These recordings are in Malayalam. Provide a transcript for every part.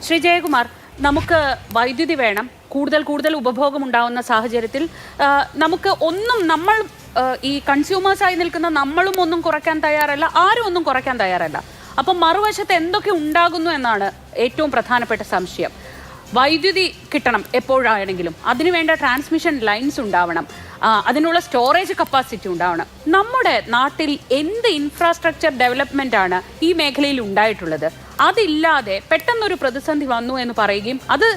ശ്രീ ജയകുമാർ, നമുക്ക് വൈദ്യുതി വേണം, കൂടുതൽ ഉപഭോഗം ഉണ്ടാവുന്ന സാഹചര്യത്തിൽ നമുക്ക് നമ്മൾ ഈ കൺസ്യൂമേഴ്സായി നിൽക്കുന്ന നമ്മളും ഒന്നും കുറയ്ക്കാൻ തയ്യാറല്ല, ആരും ഒന്നും കുറയ്ക്കാൻ തയ്യാറല്ല. അപ്പം മറുവശത്ത് എന്തൊക്കെ ഉണ്ടാകുന്നു എന്നാണ് ഏറ്റവും പ്രധാനപ്പെട്ട സംശയം. വൈദ്യുതി കിട്ടണം എപ്പോഴാണെങ്കിലും, അതിനുവേണ്ട ട്രാൻസ്മിഷൻ ലൈൻസ് ഉണ്ടാവണം, അതിനുള്ള സ്റ്റോറേജ് കപ്പാസിറ്റി ഉണ്ടാവണം. നമ്മുടെ നാട്ടിൽ എന്ത് ഇൻഫ്രാസ്ട്രക്ചർ ഡെവലപ്മെൻ്റ് ആണ് ഈ മേഖലയിൽ ഉണ്ടായിട്ടുള്ളത്? അതില്ലാതെ പെട്ടെന്നൊരു പ്രതിസന്ധി വന്നു എന്ന് പറയുകയും അത്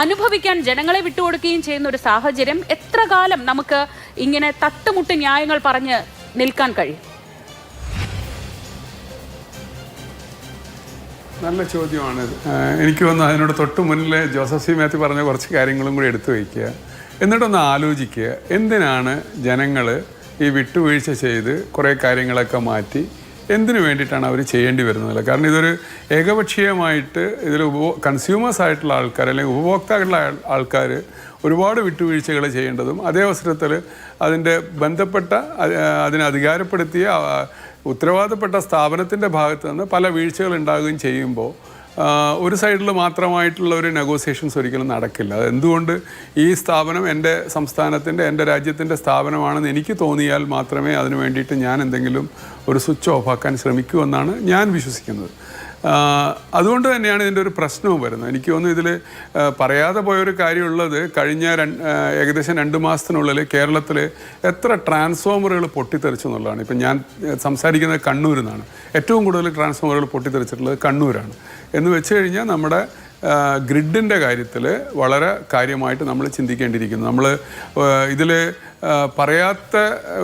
അനുഭവിക്കാൻ ജനങ്ങളെ വിട്ടുകൊടുക്കുകയും ചെയ്യുന്ന ഒരു സാഹചര്യം എത്ര കാലം നമുക്ക് ഇങ്ങനെ തട്ടുമുട്ട് ന്യായങ്ങൾ പറഞ്ഞ് നിൽക്കാൻ കഴിയും? നല്ല ചോദ്യമാണ്. എനിക്ക് തോന്നുന്നു അതിനോട് തൊട്ട് മുന്നിൽ ജോസഫ് സി മാത്യു പറഞ്ഞ കുറച്ച് കാര്യങ്ങളും കൂടി എടുത്തു വയ്ക്കുക, എന്നിട്ടൊന്ന് ആലോചിക്കുക, എന്തിനാണ് ജനങ്ങൾ ഈ വിട്ടുവീഴ്ച ചെയ്ത് കുറേ കാര്യങ്ങളൊക്കെ മാറ്റി എന്തിനു വേണ്ടിയിട്ടാണ് അവർ ചെയ്യേണ്ടി വരുന്നത്? കാരണം ഇതൊരു ഏകപക്ഷീയമായിട്ട് ഇതിൽ കൺസ്യൂമേഴ്സ് ആയിട്ടുള്ള ആൾക്കാർ അല്ലെങ്കിൽ ഉപഭോക്താക്കളുടെ ആൾക്കാർ ഒരുപാട് വിട്ടുവീഴ്ചകൾ ചെയ്യേണ്ടതും അതേ അവസരത്തിൽ അതിൻ്റെ ബന്ധപ്പെട്ട അതിനെ അധികാരപ്പെടുത്തിയ ഉത്തരവാദപ്പെട്ട സ്ഥാപനത്തിൻ്റെ ഭാഗത്ത് നിന്ന് പല വീഴ്ചകൾ ഉണ്ടാകുകയും ചെയ്യുമ്പോൾ ഒരു സൈഡിൽ മാത്രമായിട്ടുള്ള ഒരു നെഗോസിയേഷൻസ് ഒരിക്കലും നടക്കില്ല. അതെന്തുകൊണ്ട് ഈ സ്ഥാപനം എൻ്റെ സംസ്ഥാനത്തിൻ്റെ, എൻ്റെ രാജ്യത്തിൻ്റെ സ്ഥാപനമാണെന്ന് എനിക്ക് തോന്നിയാൽ മാത്രമേ അതിന് വേണ്ടിയിട്ട് ഞാൻ എന്തെങ്കിലും ഒരു സ്വിച്ച് ഓഫ് ആക്കാൻ ശ്രമിക്കൂ എന്നാണ് ഞാൻ വിശ്വസിക്കുന്നത്. അതുകൊണ്ട് തന്നെയാണ് ഇതിൻ്റെ ഒരു പ്രശ്നവും വരുന്നത്. എനിക്ക് തോന്നുന്നു ഇതിൽ പറയാതെ പോയൊരു കാര്യമുള്ളത്, കഴിഞ്ഞ ഏകദേശം 2 മാസത്തിനുള്ളിൽ കേരളത്തിൽ എത്ര ട്രാൻസ്ഫോമറുകൾ പൊട്ടിത്തെറിച്ചു എന്നുള്ളതാണ്. ഇപ്പം ഞാൻ സംസാരിക്കുന്നത് കണ്ണൂരിൽ നിന്നാണ്. ഏറ്റവും കൂടുതൽ ട്രാൻസ്ഫോമറുകൾ പൊട്ടിത്തെറിച്ചിട്ടുള്ളത് കണ്ണൂരാണ്. എന്ന് വെച്ച് കഴിഞ്ഞാൽ നമ്മുടെ ഗ്രിഡിൻ്റെ കാര്യത്തിൽ വളരെ കാര്യമായിട്ട് നമ്മൾ ചിന്തിക്കേണ്ടിയിരിക്കുന്നു. നമ്മൾ ഇതിൽ പറയാത്ത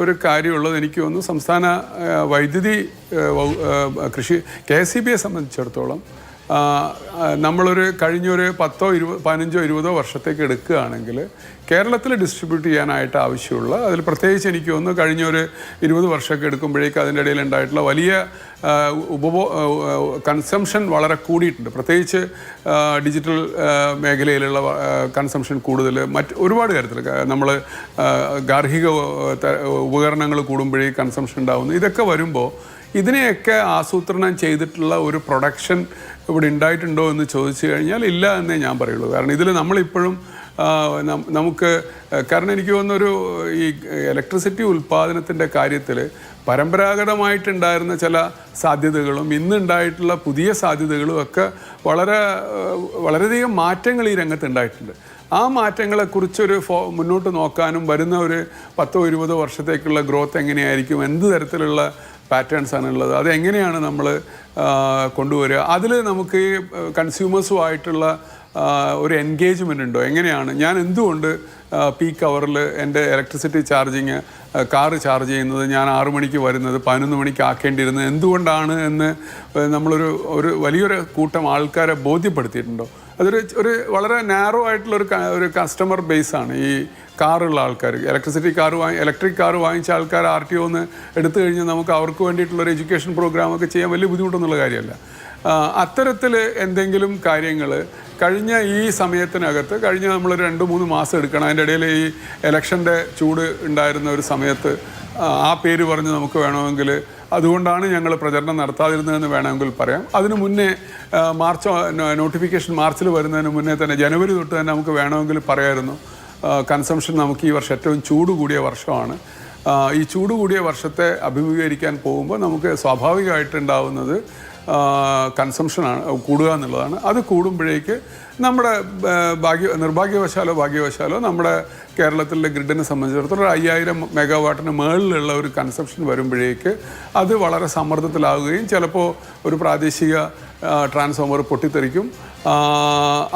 ഒരു കാര്യമുള്ളത് എനിക്ക് തോന്നുന്നു, സംസ്ഥാന വൈദ്യുതി കൃഷി KSEBയെ സംബന്ധിച്ചിടത്തോളം നമ്മളൊരു കഴിഞ്ഞൊരു 10, 15, 20 വർഷത്തേക്ക് എടുക്കുകയാണെങ്കിൽ കേരളത്തിൽ ഡിസ്ട്രിബ്യൂട്ട് ചെയ്യാനായിട്ട് ആവശ്യമുള്ള, അതിൽ പ്രത്യേകിച്ച് എനിക്ക് തോന്നുന്നു കഴിഞ്ഞൊരു 20 വർഷമൊക്കെ എടുക്കുമ്പോഴേക്ക് അതിൻ്റെ ഇടയിൽ ഉണ്ടായിട്ടുള്ള വലിയ കൺസംഷൻ വളരെ കൂടിയിട്ടുണ്ട്. പ്രത്യേകിച്ച് ഡിജിറ്റൽ മേഖലയിലുള്ള കൺസംഷൻ കൂടുതൽ, ഒരുപാട് കാര്യത്തിൽ നമ്മൾ ഗാർഹിക ഉപകരണങ്ങൾ കൂടുമ്പോഴേക്ക് കൺസംഷൻ ഉണ്ടാകുന്നു. ഇതൊക്കെ വരുമ്പോൾ ഇതിനെയൊക്കെ ആസൂത്രണം ചെയ്തിട്ടുള്ള ഒരു പ്രൊഡക്ഷൻ ഇവിടെ ഉണ്ടായിട്ടുണ്ടോ എന്ന് ചോദിച്ചു കഴിഞ്ഞാൽ ഇല്ല എന്നേ ഞാൻ പറയുള്ളൂ. കാരണം ഇതിൽ നമ്മളിപ്പോഴും കാരണം എനിക്ക് തോന്നുന്നൊരു ഈ ഇലക്ട്രിസിറ്റി ഉൽപ്പാദനത്തിൻ്റെ കാര്യത്തിൽ പരമ്പരാഗതമായിട്ടുണ്ടായിരുന്ന ചില സാധ്യതകളും ഇന്നുണ്ടായിട്ടുള്ള പുതിയ സാധ്യതകളും ഒക്കെ വളരെയധികം മാറ്റങ്ങൾ ഈ രംഗത്ത് ഉണ്ടായിട്ടുണ്ട്. ആ മാറ്റങ്ങളെക്കുറിച്ചൊരു മുന്നോട്ട് നോക്കാനും വരുന്ന ഒരു 10-20 വർഷത്തേക്കുള്ള ഗ്രോത്ത് എങ്ങനെയായിരിക്കും, എന്ത് തരത്തിലുള്ള പാറ്റേൺസ് ആണുള്ളത്, അതെങ്ങനെയാണ് നമ്മൾ കൊണ്ടുവരിക, അതിൽ നമുക്ക് ഈ കൺസ്യൂമേഴ്സുമായിട്ടുള്ള ഒരു എൻഗേജ്മെൻ്റ് ഉണ്ടോ, എങ്ങനെയാണ് ഞാൻ എന്തുകൊണ്ട് പീക്ക് അവറിൽ എൻ്റെ ഇലക്ട്രിസിറ്റി ചാർജിങ് കാറ് ചാർജ് ചെയ്യുന്നത് ഞാൻ 6 മണിക്ക് വരുന്നത് 11 മണിക്ക് ആക്കേണ്ടിയിരുന്നത് എന്തുകൊണ്ടാണ് എന്ന് നമ്മളൊരു വലിയൊരു കൂട്ടം ആൾക്കാരെ ബോധ്യപ്പെടുത്തിയിട്ടുണ്ടോ? അതൊരു വളരെ നാരോ ആയിട്ടുള്ള ഒരു കസ്റ്റമർ ബേസാണ് ഈ കാറുള്ള ആൾക്കാർ. ഇലക്ട്രിക് കാർ വാങ്ങിച്ച ആൾക്കാർ RTO എടുത്തു കഴിഞ്ഞാൽ നമുക്ക് അവർക്ക് വേണ്ടിയിട്ടുള്ളൊരു എഡ്യൂക്കേഷൻ പ്രോഗ്രാമൊക്കെ ചെയ്യാൻ വലിയ ബുദ്ധിമുട്ടൊന്നുള്ള കാര്യമല്ല. അത്തരത്തിൽ എന്തെങ്കിലും കാര്യങ്ങൾ കഴിഞ്ഞ ഈ സമയത്തിനകത്ത് നമ്മൾ 2-3 മാസം എടുക്കണം. അതിൻ്റെ ഇടയിൽ ഈ ഇലക്ഷൻ്റെ ചൂട് ഉണ്ടായിരുന്ന ഒരു സമയത്ത് ആ പേര് പറഞ്ഞ് നമുക്ക് വേണമെങ്കിൽ അതുകൊണ്ടാണ് ഞങ്ങൾ പ്രചരണം നടത്താതിരുന്നതെന്ന് വേണമെങ്കിൽ പറയാം. അതിനു മുന്നേ നോട്ടിഫിക്കേഷൻ മാർച്ചിൽ വരുന്നതിന് മുന്നേ തന്നെ ജനുവരി തൊട്ട് തന്നെ നമുക്ക് വേണമെങ്കിൽ പറയാമായിരുന്നു കൺസംഷൻ നമുക്ക് ഈ വർഷം ഏറ്റവും ചൂട് കൂടിയ വർഷമാണ്. ഈ ചൂട് കൂടിയ വർഷത്തെ അഭിമുഖീകരിക്കാൻ പോകുമ്പോൾ നമുക്ക് സ്വാഭാവികമായിട്ടുണ്ടാവുന്നത് കൺസംഷനാണ് കൂടുക എന്നുള്ളതാണ്. അത് കൂടുമ്പോഴേക്ക് നമ്മുടെ നിർഭാഗ്യവശാലോ ഭാഗ്യവശാലോ നമ്മുടെ കേരളത്തിലെ ഗ്രിഡിനെ സംബന്ധിച്ചിടത്തോളം 5000 മെഗാവാട്ടിന് മുകളിലുള്ള ഒരു കൺസംഷൻ വരുമ്പോഴേക്ക് അത് വളരെ സമ്മർദ്ദത്തിലാവുകയും ചിലപ്പോൾ ഒരു പ്രാദേശിക ട്രാൻസ്ഫോമർ പൊട്ടിത്തെറിക്കും.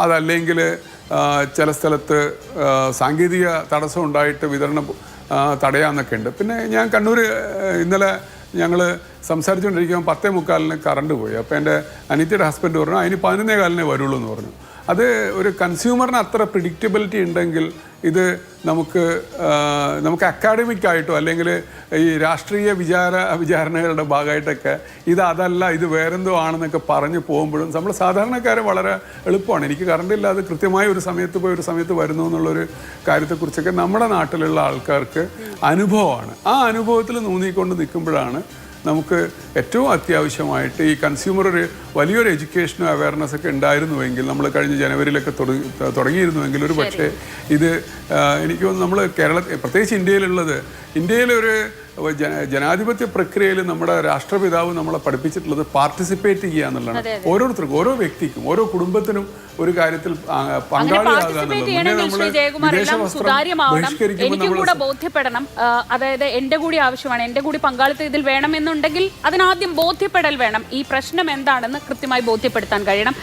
അതല്ലെങ്കിൽ ചില സ്ഥലത്ത് സാങ്കേതിക തടസ്സം ഉണ്ടായിട്ട് വിതരണം തടയാമെന്നൊക്കെ ഉണ്ട്. പിന്നെ ഞാൻ കണ്ണൂർ ഇന്നലെ ഞങ്ങൾ സംസാരിച്ചുകൊണ്ടിരിക്കുമ്പോൾ 10:45 കറണ്ട് പോയി. അപ്പോൾ എൻ്റെ അനിത്യയുടെ ഹസ്ബൻഡ് പറഞ്ഞു അതിന് 11:15 വരുള്ളൂ എന്ന് പറഞ്ഞു. അത് ഒരു കൺസ്യൂമറിന് അത്ര പ്രിഡിക്റ്റബിലിറ്റി ഉണ്ടെങ്കിൽ ഇത് നമുക്ക് അക്കാഡമിക്കായിട്ടോ അല്ലെങ്കിൽ ഈ രാഷ്ട്രീയ വിചാരണകളുടെ ഭാഗമായിട്ടൊക്കെ അതല്ല ഇത് വേറെന്തോ ആണെന്നൊക്കെ പറഞ്ഞു പോകുമ്പോഴും നമ്മൾ സാധാരണക്കാരെ വളരെ എളുപ്പമാണ്. എനിക്ക് കറണ്ടില്ലാതെ കൃത്യമായ ഒരു സമയത്ത് പോയി ഒരു സമയത്ത് വരുന്നു എന്നുള്ളൊരു കാര്യത്തെക്കുറിച്ചൊക്കെ നമ്മുടെ നാട്ടിലുള്ള ആൾക്കാർക്ക് അനുഭവമാണ്. ആ അനുഭവത്തിൽ നൂന്നിക്കൊണ്ട് നിൽക്കുമ്പോഴാണ് നമുക്ക് ഏറ്റവും അത്യാവശ്യമായിട്ട് ഈ കൺസ്യൂമർ ഒരു വലിയൊരു എഡ്യൂക്കേഷനും അവയർനെസ് ഒക്കെ ഉണ്ടായിരുന്നുവെങ്കിൽ നമ്മൾ കഴിഞ്ഞ ജനുവരിയിലൊക്കെ തുടങ്ങിയിരുന്നുവെങ്കിൽ ഒരു പക്ഷേ ഇത് എനിക്ക് തോന്നുന്നു നമ്മൾ കേരളത്തിൽ പ്രത്യേകിച്ച് ഇന്ത്യയിലൊരു ജനാധിപത്യ പ്രക്രിയയിൽ നമ്മുടെ രാഷ്ട്രപിതാവ് നമ്മളെ പഠിപ്പിച്ചിട്ടുള്ളത് പാർട്ടിസിപ്പേറ്റ് ചെയ്യുക എന്നുള്ളതാണ്. ഓരോരുത്തർക്കും, ഓരോ വ്യക്തിക്കും, ഓരോ കുടുംബത്തിനും ഒരു കാര്യത്തിൽ പങ്കാളിയാകുക എനിക്കും കൂടെ ബോധ്യപ്പെടണം. അതായത് എന്റെ കൂടി ആവശ്യമാണ്, എന്റെ കൂടി പങ്കാളിത്തം ഇതിൽ വേണമെന്നുണ്ടെങ്കിൽ അതിനാദ്യം ബോധ്യപ്പെടൽ വേണം. ഈ പ്രശ്നം എന്താണെന്ന് കൃത്യമായി ബോധ്യപ്പെടുത്താൻ കഴിയണം.